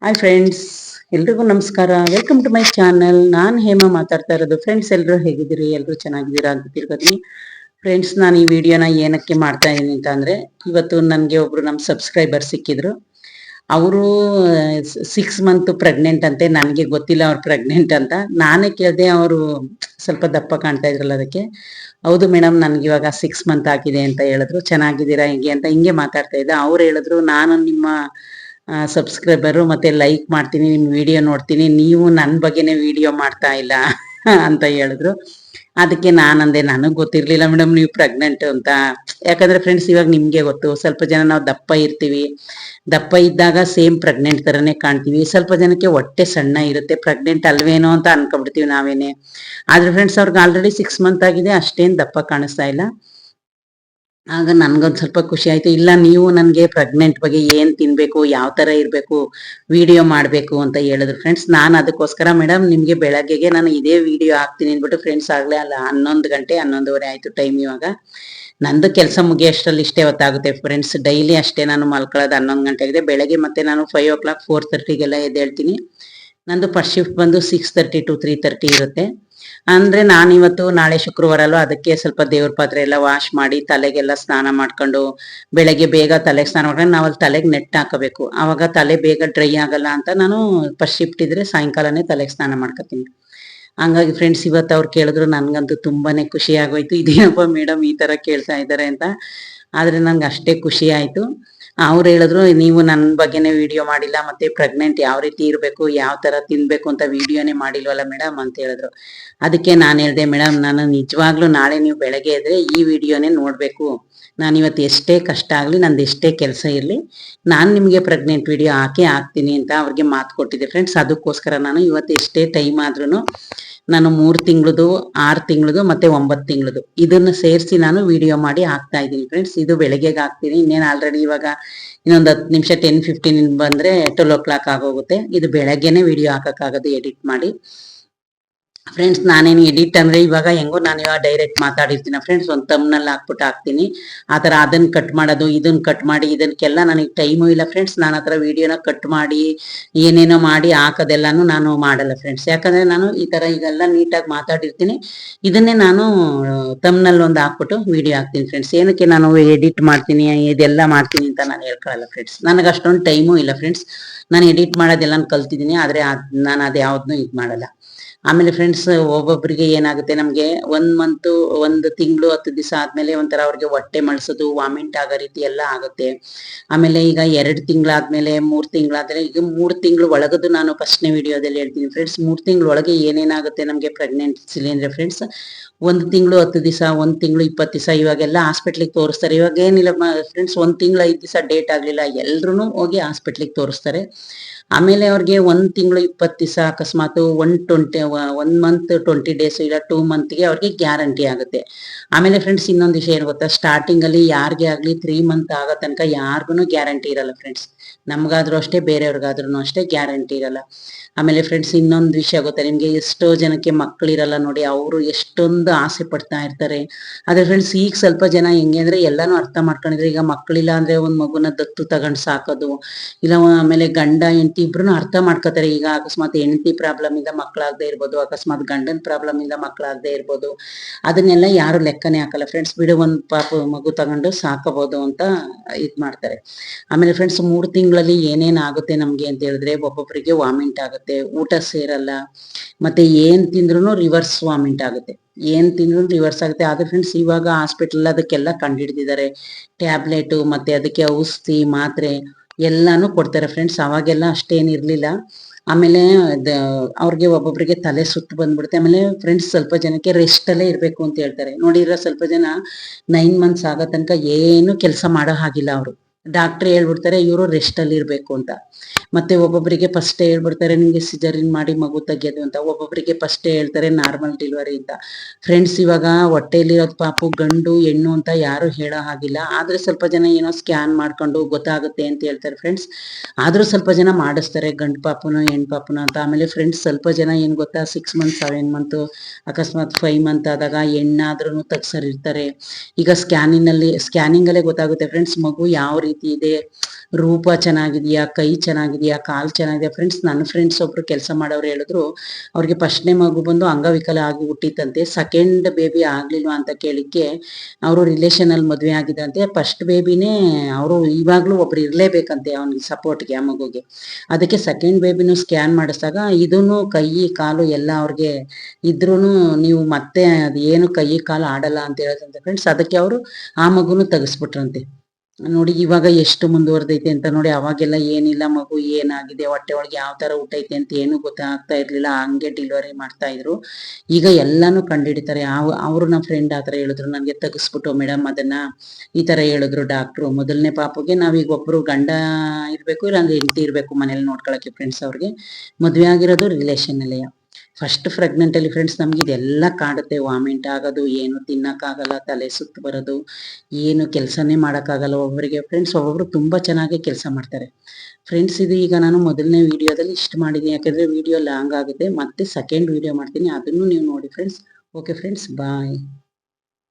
Hi friends, ಎಲ್ರಿಗೂ ನಮಸ್ಕಾರ. Welcome to my channel. ನಾನು ಹೇಮಾ ಮಾತಾಡ್ತಾ ಇರೋದು. ಫ್ರೆಂಡ್ಸ್, ಎಲ್ಲರೂ ಹೇಗಿದ್ದೀರಿ? ಎಲ್ಲರೂ ಚೆನ್ನಾಗಿದ್ದೀರಾ ಅಂತ ತಿಳ್ಕೊತೀನಿ. ಫ್ರೆಂಡ್ಸ್, ನಾನು ಈ ವಿಡಿಯೋನ ಏನಕ್ಕೆ ಮಾಡ್ತಾ ಇದ್ದೀನಿ ಅಂತ ಅಂದರೆ, ಇವತ್ತು ನನಗೆ ಒಬ್ಬರು ನಮ್ಮ ಸಬ್ಸ್ಕ್ರೈಬರ್ ಸಿಕ್ಕಿದ್ರು. ಅವರು 6 ಮಂತ್ ಪ್ರೆಗ್ನೆಂಟ್ ಅಂತೆ. ನನಗೆ ಗೊತ್ತಿಲ್ಲ ಅವ್ರು ಪ್ರೆಗ್ನೆಂಟ್ ಅಂತ. ನಾನೇ ಕೇಳಿದೆ, ಅವರು ಸ್ವಲ್ಪ ದಪ್ಪ ಕಾಣ್ತಾ ಇದ್ರಲ್ಲ, ಅದಕ್ಕೆ ಹೌದು ಮೇಡಮ್, ನನಗೆ ಇವಾಗ 6 ಮಂತ್ ಆಗಿದೆ ಅಂತ ಹೇಳಿದ್ರು. ಚೆನ್ನಾಗಿದ್ದೀರಾ ಹೇಗೆ ಅಂತ ಹಿಂಗೆ ಮಾತಾಡ್ತಾ ಇದ್ದೆ. ಅವ್ರು ಹೇಳಿದ್ರು, ನಾನು ನಿಮ್ಮ ಸಬ್ಸ್ಕ್ರೈಬರು, ಮತ್ತೆ ಲೈಕ್ ಮಾಡ್ತೀನಿ, ನಿಮ್ಮ ವಿಡಿಯೋ ನೋಡ್ತೀನಿ, ನೀವು ನನ್ನ ಬಗ್ಗೆನೇ ವಿಡಿಯೋ ಮಾಡ್ತಾ ಇಲ್ಲ ಅಂತ ಹೇಳಿದ್ರು. ಅದಕ್ಕೆ ನಾನಂದೆ, ನನಗೆ ಗೊತ್ತಿರಲಿಲ್ಲ ಮೇಡಮ್ ನೀವು ಪ್ರೆಗ್ನೆಂಟ್ ಅಂತ. ಯಾಕಂದ್ರೆ ಫ್ರೆಂಡ್ಸ್, ಇವಾಗ ನಿಮಗೆ ಗೊತ್ತು, ಸ್ವಲ್ಪ ಜನ ನಾವು ದಪ್ಪ ಇರ್ತೀವಿ. ದಪ್ಪ ಇದ್ದಾಗ ಸೇಮ್ ಪ್ರೆಗ್ನೆಂಟ್ ಥರನೇ ಕಾಣ್ತೀವಿ. ಸ್ವಲ್ಪ ಜನಕ್ಕೆ ಹೊಟ್ಟೆ ಸಣ್ಣ ಇರುತ್ತೆ, ಪ್ರೆಗ್ನೆಂಟ್ ಅಲ್ವೇನೋ ಅಂತ ಅನ್ಕೊಬಿಡ್ತೀವಿ ನಾವೇನೆ. ಆದ್ರೆ ಫ್ರೆಂಡ್ಸ್, ಅವ್ರಿಗೆ ಆಲ್ರೆಡಿ 6 ಮಂತ್ ಆಗಿದೆ, ಅಷ್ಟೇನು ದಪ್ಪ ಕಾಣಿಸ್ತಾ ಇಲ್ಲ. ಆಗ ನನ್ಗೊಂದು ಸ್ವಲ್ಪ ಖುಷಿ ಆಯ್ತು. ಇಲ್ಲ, ನೀವು ನನಗೆ ಪ್ರೆಗ್ನೆಂಟ್ ಬಗ್ಗೆ ಏನು ತಿನ್ಬೇಕು, ಯಾವ ಥರ ಇರಬೇಕು, ವಿಡಿಯೋ ಮಾಡಬೇಕು ಅಂತ ಹೇಳಿದ್ರು. ಫ್ರೆಂಡ್ಸ್, ನಾನು ಅದಕ್ಕೋಸ್ಕರ ಮೇಡಮ್ ನಿಮಗೆ ಬೆಳಗ್ಗೆಗೆ ನಾನು ಇದೇ ವಿಡಿಯೋ ಹಾಕ್ತೀನಿ ಅಂದ್ಬಿಟ್ಟು ಫ್ರೆಂಡ್ಸ್, ಆಗಲೇ ಅಲ್ಲ 11 ಗಂಟೆ 11:30 ಆಯಿತು ಟೈಮ್. ಇವಾಗ ನಂದು ಕೆಲಸ ಮುಗಿಯೋಷ್ಟರಲ್ಲಿ ಇಷ್ಟೇ ಹೊತ್ತಾಗುತ್ತೆ ಫ್ರೆಂಡ್ಸ್. ಡೈಲಿ ಅಷ್ಟೇ, ನಾನು ಮಲ್ಕೊಳ್ಳೋದು 11 ಗಂಟೆ ಆಗಿದೆ. ಬೆಳಗ್ಗೆ ಮತ್ತೆ ನಾನು 5 o'clock 4:30ಗೆಲ್ಲ ಎದ್ದೇಳ್ತೀನಿ. ನಂದು ಫಸ್ಟ್ ಶಿಫ್ಟ್ ಬಂದು 6:30 to 3:30 ಇರುತ್ತೆ. ಅಂದ್ರೆ ನಾನಿವತ್ತು ನಾಳೆ ಶುಕ್ರವಾರ ಅಲ್ವಾ, ಅದಕ್ಕೆ ಸ್ವಲ್ಪ ದೇವ್ರ ಪಾತ್ರೆ ಎಲ್ಲ ವಾಶ್ ಮಾಡಿ ತಲೆಗೆಲ್ಲ ಸ್ನಾನ ಮಾಡ್ಕೊಂಡು, ಬೆಳಗ್ಗೆ ಬೇಗ ತಲೆಗೆ ಸ್ನಾನ ಮಾಡ್ಕೊಂಡು ನಾವು ಅಲ್ಲಿ ತಲೆಗೆ ನೆಟ್ ಹಾಕಬೇಕು. ಆವಾಗ ತಲೆ ಬೇಗ ಡ್ರೈ ಆಗಲ್ಲ ಅಂತ ನಾನು ಫಸ್ಟ್ ಶಿಫ್ಟ್ ಇದ್ರೆ ಸಾಯಂಕಾಲನೇ ತಲೆಗೆ ಸ್ನಾನ ಮಾಡ್ಕೊತೀನಿ. ಹಂಗಾಗಿ ಫ್ರೆಂಡ್ಸ್, ಇವತ್ತು ಅವ್ರು ಕೇಳಿದ್ರು, ನನ್ಗಂತೂ ತುಂಬಾನೇ ಖುಷಿ ಆಗೋಯ್ತು. ಇದೇನಪ್ಪ ಮೇಡಮ್ ಈ ತರ ಕೇಳ್ತಾ ಇದ್ದಾರೆ ಅಂತ. ಆದ್ರೆ ನನ್ಗೆ ಅಷ್ಟೇ ಖುಷಿ ಆಯ್ತು. ಅವ್ರು ಹೇಳಿದ್ರು, ನೀವು ನನ್ನ ಬಗ್ಗೆನೇ ವಿಡಿಯೋ ಮಾಡಿಲ್ಲ, ಮತ್ತೆ ಪ್ರೆಗ್ನೆಂಟ್ ಯಾವ ರೀತಿ ಇರಬೇಕು, ಯಾವ ತರ ತಿನ್ಬೇಕು ಅಂತ ವಿಡಿಯೋನೇ ಮಾಡಿಲ್ವಲ್ಲ ಮೇಡಮ್ ಅಂತ ಹೇಳಿದ್ರು. ಅದಕ್ಕೆ ನಾನು ಹೇಳಿದೆ, ಮೇಡಮ್ ನಾನು ನಿಜವಾಗ್ಲೂ ನಾಳೆ ನೀವು ಬೆಳಗ್ಗೆ ಎದ್ರೆ ಈ ವಿಡಿಯೋನೇ ನೋಡ್ಬೇಕು. ನಾನು ಇವತ್ತು ಎಷ್ಟೇ ಕಷ್ಟ ಆಗಲಿ, ನಂದು ಎಷ್ಟೇ ಕೆಲಸ ಇರಲಿ, ನಾನು ನಿಮಗೆ ಪ್ರೆಗ್ನೆಂಟ್ ವಿಡಿಯೋ ಹಾಕ್ತೀನಿ ಅಂತ ಅವ್ರಿಗೆ ಮಾತು ಕೊಟ್ಟಿದ್ದೆ ಫ್ರೆಂಡ್ಸ್. ಅದಕ್ಕೋಸ್ಕರ ನಾನು ಇವತ್ತು ಎಷ್ಟೇ ಟೈಮ್ ಆದ್ರೂ ನಾನು 3 ತಿಂಗಳದು, 6 ತಿಂಗಳದು ಮತ್ತೆ 9 ತಿಂಗಳದು ಇದನ್ನ ಸೇರಿಸಿ ನಾನು ವಿಡಿಯೋ ಮಾಡಿ ಹಾಕ್ತಾ ಇದ್ದೀನಿ ಫ್ರೆಂಡ್ಸ್. ಇದು ಬೆಳಗ್ಗೆಗೆ ಹಾಕ್ತೀನಿ. ಇನ್ನೇನು ಆಲ್ರೆಡಿ ಇವಾಗ ಇನ್ನೊಂದು 10 ನಿಮಿಷ 10-15 ಬಂದ್ರೆ 12 o'clock ಆಗೋಗುತ್ತೆ. ಇದು ಬೆಳಗ್ಗೆನೆ ವಿಡಿಯೋ ಹಾಕಕ್ಕಾಗೋದು ಎಡಿಟ್ ಮಾಡಿ. ಫ್ರೆಂಡ್ಸ್, ನಾನೇನು ಎಡಿಟ್ ಅಂದ್ರೆ ಇವಾಗ ಹೆಂಗೋ ನಾನು ಇವಾಗ ಡೈರೆಕ್ಟ್ ಮಾತಾಡಿರ್ತೀನಿ ಫ್ರೆಂಡ್ಸ್, ಒಂದು ತಮ್ನಲ್ಲಿ ಹಾಕ್ಬಿಟ್ಟು ಹಾಕ್ತೀನಿ. ಆ ಥರ ಅದನ್ನ ಕಟ್ ಮಾಡೋದು, ಇದನ್ನ ಕಟ್ ಮಾಡಿ, ಇದಕ್ಕೆಲ್ಲ ನನಗೆ ಟೈಮು ಇಲ್ಲ ಫ್ರೆಂಡ್ಸ್. ನಾನು ಆ ಥರ ವಿಡಿಯೋನ ಕಟ್ ಮಾಡಿ ಏನೇನೋ ಮಾಡಿ ಹಾಕೋದೆಲ್ಲಾನು ನಾನು ಮಾಡಲ್ಲ ಫ್ರೆಂಡ್ಸ್. ಯಾಕಂದ್ರೆ ನಾನು ಈ ಥರ ಈಗೆಲ್ಲ ನೀಟಾಗಿ ಮಾತಾಡಿರ್ತೀನಿ, ಇದನ್ನೇ ನಾನು ತಮ್ನಲ್ಲಿ ಒಂದು ಹಾಕ್ಬಿಟ್ಟು ವಿಡಿಯೋ ಹಾಕ್ತೀನಿ ಫ್ರೆಂಡ್ಸ್. ಏನಕ್ಕೆ ನಾನು ಎಡಿಟ್ ಮಾಡ್ತೀನಿ, ಇದೆಲ್ಲ ಮಾಡ್ತೀನಿ ಅಂತ ನಾನು ಹೇಳ್ಕೊಳ್ಳಲ್ಲ ಫ್ರೆಂಡ್ಸ್. ನನಗೆ ಅಷ್ಟೊಂದು ಟೈಮು ಇಲ್ಲ ಫ್ರೆಂಡ್ಸ್. ನಾನು ಎಡಿಟ್ ಮಾಡೋದೆಲ್ಲ ಕಲ್ತಿದ್ದೀನಿ, ಆದರೆ ನಾನು ಅದು ಯಾವ್ದನ್ನೂ ಇದು ಮಾಡಲ್ಲ. ಆಮೇಲೆ ಫ್ರೆಂಡ್ಸ್, ಒಬ್ಬೊಬ್ಬರಿಗೆ ಏನಾಗುತ್ತೆ, ನಮಗೆ 1 ಮಂತ್ 1 ತಿಂಗಳು 10 ದಿವಸ ಆದ್ಮೇಲೆ ಒಂಥರ ಅವ್ರಿಗೆ ಹೊಟ್ಟೆ ಮಳ್ಸೋದು, ವಾಮಿಂಟ್ ಆಗೋ ರೀತಿ ಎಲ್ಲ ಆಗುತ್ತೆ. ಆಮೇಲೆ ಈಗ 2 ತಿಂಗಳಾದ್ಮೇಲೆ 3 ತಿಂಗಳಾದ್ರೆ, ಈಗ 3 ತಿಂಗಳು ಒಳಗದು ನಾನು ಫಸ್ಟ್ನೇ ವಿಡಿಯೋದಲ್ಲಿ ಹೇಳ್ತೀನಿ ಫ್ರೆಂಡ್ಸ್. 3 ತಿಂಗಳು ಒಳಗೆ ಏನೇನಾಗುತ್ತೆ ನಮಗೆ ಪ್ರೆಗ್ನೆನ್ಸಿಲಿ ಅಂದ್ರೆ ಫ್ರೆಂಡ್ಸ್, 1 ತಿಂಗಳು 10 ದಿವಸ, 1 ತಿಂಗಳು 20 ದಿವಸ, ಇವಾಗೆಲ್ಲ ಹಾಸ್ಪಿಟ್ಲಿಗೆ ತೋರಿಸ್ತಾರೆ. ಇವಾಗ ಏನಿಲ್ಲ ಫ್ರೆಂಡ್ಸ್, 1 ತಿಂಗಳು 5 ದಿವಸ ಡೇಟ್ ಆಗ್ಲಿಲ್ಲ, ಎಲ್ರು ಹೋಗಿ ಹಾಸ್ಪಿಟ್ಲಿಗೆ ತೋರಿಸ್ತಾರೆ. ಆಮೇಲೆ ಅವ್ರಿಗೆ 1 ತಿಂಗಳು 20 ದಿವಸ, ಅಕಸ್ಮಾತ್ 1 ಮಂತ್ 20 ಡೇಸ್ ಇಲ್ಲ 2 ಮಂತ್ಗೆ ಅವ್ರಿಗೆ ಗ್ಯಾರಂಟಿ ಆಗುತ್ತೆ. ಆಮೇಲೆ ಫ್ರೆಂಡ್ಸ್, ಇನ್ನೊಂದು ವಿಷಯ ಏನು ಗೊತ್ತಾ, ಸ್ಟಾರ್ಟಿಂಗ್ ಅಲ್ಲಿ ಯಾರಿಗೆ ಆಗ್ಲಿ 3 ಮಂತ್ ಆಗೋ ತನಕ ಯಾರಿಗೂ ಗ್ಯಾರಂಟಿ ಇರಲ್ಲ ಫ್ರೆಂಡ್ಸ್. ನಮ್ಗಾದ್ರೂ ಅಷ್ಟೇ, ಬೇರೆಯವ್ರಿಗಾದ್ರೂ ಅಷ್ಟೇ ಗ್ಯಾರಂಟಿ ಇರಲ್ಲ. ಆಮೇಲೆ ಫ್ರೆಂಡ್ಸ್, ಇನ್ನೊಂದು ವಿಷಯ ಗೊತ್ತಾ ನಿಮ್ಗೆ, ಎಷ್ಟೋ ಜನಕ್ಕೆ ಮಕ್ಕಳಿರಲ್ಲ ನೋಡಿ, ಅವರು ಎಷ್ಟೊಂದು ಆಸೆ ಪಡ್ತಾ ಇರ್ತಾರೆ. ಆದ್ರೆ ಫ್ರೆಂಡ್ಸ್, ಈಗ ಸ್ವಲ್ಪ ಜನ ಹೆಂಗೆ ಅಂದ್ರೆ ಎಲ್ಲಾನು ಅರ್ಥ ಮಾಡ್ಕೊಂಡಿದ್ರೆ, ಈಗ ಮಕ್ಕಳಿಲ್ಲ ಅಂದ್ರೆ ಒಂದ್ ಮಗುನ ದತ್ತು ತಗೊಂಡ್ ಸಾಕೋದು, ಇಲ್ಲ ಆಮೇಲೆ ಗಂಡ ಹೆಂಡತಿ ಇಬ್ರು ಅರ್ಥ ಮಾಡ್ಕೋತಾರೆ. ಈಗ ಅಕಸ್ಮಾತ್ ಹೆಂಡತಿ ಪ್ರಾಬ್ಲಮ್ ಇಂದ ಮಕ್ಕಳಾಗದೆ ಇರ್ಬೋದು, ಅಕಸ್ಮಾತ್ ಗಂಡನ ಪ್ರಾಬ್ಲಮ್ ಇಂದ ಮಕ್ಕಳಾಗದೆ ಇರ್ಬೋದು, ಅದನ್ನೆಲ್ಲ ಯಾರು ಲೆಕ್ಕನೇ ಹಾಕಲ್ಲ ಫ್ರೆಂಡ್ಸ್. ಬಿಡು, ಒಂದ್ ಮಗು ತಗೊಂಡು ಸಾಕಬಹುದು ಅಂತ ಇದ್ ಮಾಡ್ತಾರೆ. ಆಮೇಲೆ ಫ್ರೆಂಡ್ಸ್, 3 ತಿಂಗಳಲ್ಲಿ ಏನೇನ್ ಆಗುತ್ತೆ ನಮ್ಗೆ ಅಂತ ಹೇಳಿದ್ರೆ, ಒಬ್ಬೊಬ್ಬರಿಗೆ ವಾಮಿಂಟ್ ಆಗುತ್ತೆ, ಊಟ ಸೇರಲ್ಲ, ಮತ್ತೆ ಏನ್ ತಿಂದ್ರು ರಿವರ್ಸ್ ವಾಮಿಂಟ್ ಆಗುತ್ತೆ, ಏನ್ ತಿಂದ್ರು ರಿವರ್ಸ್ ಆಗುತ್ತೆ. ಆದ್ರೆ ಫ್ರೆಂಡ್ಸ್, ಇವಾಗ ಹಾಸ್ಪಿಟಲ್ ಅದಕ್ಕೆಲ್ಲ ಕಂಡಿಡಿದಿದ್ದಾರೆ. ಟ್ಯಾಬ್ಲೆಟ್ ಮತ್ತೆ ಅದಕ್ಕೆ ಔಷಧಿ ಮಾತ್ರೆ ಎಲ್ಲಾನು ಕೊಡ್ತಾರೆ ಫ್ರೆಂಡ್ಸ್. ಅವಾಗೆಲ್ಲ ಅಷ್ಟೇನಿರ್ಲಿಲ್ಲ. ಆಮೇಲೆ ಅವ್ರಿಗೆ ಒಬ್ಬೊಬ್ರಿಗೆ ತಲೆ ಸುತ್ತು ಬಂದ್ಬಿಡುತ್ತೆ. ಆಮೇಲೆ ಫ್ರೆಂಡ್ಸ್, ಸ್ವಲ್ಪ ಜನಕ್ಕೆ ರೆಸ್ಟ್ ಅಲ್ಲೇ ಇರ್ಬೇಕು ಅಂತ ಹೇಳ್ತಾರೆ. ನೋಡಿದ್ರೆ ಸ್ವಲ್ಪ ಜನ 9 ಮಂತ್ಸ್ ಆಗೋ ತನಕ ಏನು ಕೆಲಸ ಮಾಡೋ ಹಾಗಿಲ್ಲ. ಅವರು ಡಾಕ್ಟರ್ ಹೇಳ್ಬಿಡ್ತಾರೆ ಇವರು ರೆಸ್ಟ್ ಅಲ್ಲಿ ಇರ್ಬೇಕು ಅಂತ. ಮತ್ತೆ ಒಬ್ಬೊಬ್ಬರಿಗೆ ಫಸ್ಟ್ ಹೇಳ್ಬಿಡ್ತಾರೆ ನಿಮ್ಗೆ ಸಿಜರಿನ್ ಮಾಡಿ ಮಗು ತೆಗೆಯೋದು ಅಂತ, ಒಬ್ಬೊಬ್ಬರಿಗೆ ಫಸ್ಟ್ ಹೇಳ್ತಾರೆ ನಾರ್ಮಲ್ ಡೆಲಿವರಿ ಅಂತ. ಫ್ರೆಂಡ್ಸ್, ಇವಾಗ ಹೊಟ್ಟೆಲಿರೋದು ಪಾಪು ಗಂಡು ಹೆಣ್ಣು ಅಂತ ಯಾರು ಹೇಳೋ ಹಾಗಿಲ್ಲ. ಆದ್ರೆ ಸ್ವಲ್ಪ ಜನ ಏನೋ ಸ್ಕ್ಯಾನ್ ಮಾಡ್ಕೊಂಡು ಗೊತ್ತಾಗುತ್ತೆ ಅಂತ ಹೇಳ್ತಾರೆ ಫ್ರೆಂಡ್ಸ್. ಆದ್ರೂ ಸ್ವಲ್ಪ ಜನ ಮಾಡಿಸ್ತಾರೆ ಗಂಡು ಪಾಪುನೋ ಹೆಣ್ಣು ಪಾಪುನೋ ಅಂತ. ಆಮೇಲೆ ಫ್ರೆಂಡ್ಸ್, ಸ್ವಲ್ಪ ಜನ ಏನ್ ಗೊತ್ತಾ, 6 ಮಂತ್ 7 ಮಂತ್ ಅಕಸ್ಮಾತ್ 5 ಮಂತ್ ಆದಾಗ ಹೆಣ್ಣಾದ್ರೂ ತೆಗ್ಸರಿರ್ತಾರೆ. ಈಗ ಸ್ಕ್ಯಾನಿಂಗ್ ಅಲ್ಲೇ ಗೊತ್ತಾಗುತ್ತೆ ಫ್ರೆಂಡ್ಸ್, ಮಗು ಯಾವ ರೀತಿ ರೀತಿ ಇದೆ, ರೂಪ ಚೆನ್ನಾಗಿದೆಯಾ, ಕೈ ಚೆನ್ನಾಗಿದೆಯಾ, ಕಾಲು ಚೆನ್ನಾಗಿದೆಯಾ. ಫ್ರೆಂಡ್ಸ್, ನನ್ನ ಫ್ರೆಂಡ್ಸ್ ಒಬ್ರು ಕೆಲಸ ಮಾಡೋರು ಹೇಳಿದ್ರು, ಅವ್ರಿಗೆ ಫಸ್ಟ್ನೇ ಮಗು ಬಂದು ಅಂಗವಿಕಲ ಆಗಿ ಹುಟ್ಟಿತ್ತಂತೆ. ಸೆಕೆಂಡ್ ಬೇಬಿ ಆಗ್ಲಿಲ್ವಾ ಅಂತ ಕೇಳಿಕ್ಕೆ ಅವರು ರಿಲೇಷನ್ ಅಲ್ಲಿ ಮದುವೆ ಆಗಿದಂತೆ. ಫಸ್ಟ್ ಬೇಬಿನೇ ಅವರು ಇವಾಗ್ಲೂ ಒಬ್ರು ಇರ್ಲೇಬೇಕಂತೆ ಅವನಿಗೆ ಸಪೋರ್ಟ್ಗೆ, ಆ ಮಗುಗೆ. ಅದಕ್ಕೆ ಸೆಕೆಂಡ್ ಬೇಬಿನೂ ಸ್ಕ್ಯಾನ್ ಮಾಡಿಸಿದಾಗ ಇದೂನು ಕೈ ಕಾಲು ಎಲ್ಲ ಅವ್ರಿಗೆ ಇದ್ರೂನು ನೀವು ಮತ್ತೆ ಅದು ಏನು ಕೈ ಕಾಲು ಆಡಲ್ಲ ಅಂತ ಹೇಳದಂತೆ ಫ್ರೆಂಡ್ಸ್. ಅದಕ್ಕೆ ಅವರು ಆ ಮಗುನು ತೆಗಿಸ್ಬಿಟ್ರಂತೆ. ನೋಡಿ ಇವಾಗ ಎಷ್ಟು ಮುಂದುವರೆದೈತೆ ಅಂತ ನೋಡಿ. ಅವಾಗೆಲ್ಲ ಏನಿಲ್ಲ, ಮಗು ಏನಾಗಿದೆ, ಹೊಟ್ಟೆ ಒಳಗೆ ಯಾವ ತರ ಹುಟ್ಟೈತೆ ಅಂತ ಏನು ಗೊತ್ತಾಗ್ತಾ ಇರ್ಲಿಲ್ಲ, ಹಂಗೆ ಡೆಲಿವರಿ ಮಾಡ್ತಾ ಇದ್ರು. ಈಗ ಎಲ್ಲಾನು ಕಂಡುಹಿಡಿತಾರೆ. ಅವರು ನಮ್ಮ ಫ್ರೆಂಡ್ ಆತರ ಹೇಳಿದ್ರು, ನನ್ಗೆ ತೆಗಿಸ್ಬಿಟ್ಟು ಮೇಡಮ್ ಅದನ್ನ ಈ ತರ ಹೇಳಿದ್ರು ಡಾಕ್ಟ್ರು. ಮೊದಲನೇ ಪಾಪುಗೆ ನಾವೀಗ ಒಬ್ರು ಗಂಡ ಇರ್ಬೇಕು, ಇಲ್ಲಾಂದ್ರೆ ಹೆಂಡತಿ ಇರ್ಬೇಕು ಮನೇಲಿ ನೋಡ್ಕೊಳಕ್ಕೆ ಫ್ರೆಂಡ್ಸ್. ಅವ್ರಿಗೆ ಮದ್ವೆ ಆಗಿರೋದು ರಿಲೇಷನ್ ಅಲ್ಲೇ. ಫಸ್ಟ್ ಪ್ರೆಗ್ನೆಂಟ್ ಅಲ್ಲಿ ಫ್ರೆಂಡ್ಸ್ ನಮ್ಗೆ ಇದೆಲ್ಲ ಕಾಡುತ್ತೆ. ವಾಮಿಂಟ್ ಆಗೋದು, ಏನು ತಿನ್ನಕ್ಕಾಗಲ್ಲ, ತಲೆ ಸುತ್ತು ಬರೋದು, ಏನು ಕೆಲಸನೇ ಮಾಡೋಕ್ಕಾಗಲ್ಲ ಒಬ್ಬರಿಗೆ ಫ್ರೆಂಡ್ಸ್. ಒಬ್ಬೊಬ್ರು ತುಂಬಾ ಚೆನ್ನಾಗಿ ಕೆಲಸ ಮಾಡ್ತಾರೆ ಫ್ರೆಂಡ್ಸ್. ಇದು ಈಗ ನಾನು ಮೊದಲನೇ ವಿಡಿಯೋದಲ್ಲಿ ಇಷ್ಟು ಮಾಡಿದ್ದೀನಿ, ಯಾಕಂದ್ರೆ ವಿಡಿಯೋ ಲಾಂಗ್ ಆಗುತ್ತೆ. ಮತ್ತೆ ಸೆಕೆಂಡ್ ವಿಡಿಯೋ ಮಾಡ್ತೀನಿ, ಅದನ್ನು ನೀವು ನೋಡಿ ಫ್ರೆಂಡ್ಸ್. ಓಕೆ ಫ್ರೆಂಡ್ಸ್, ಬಾಯ್.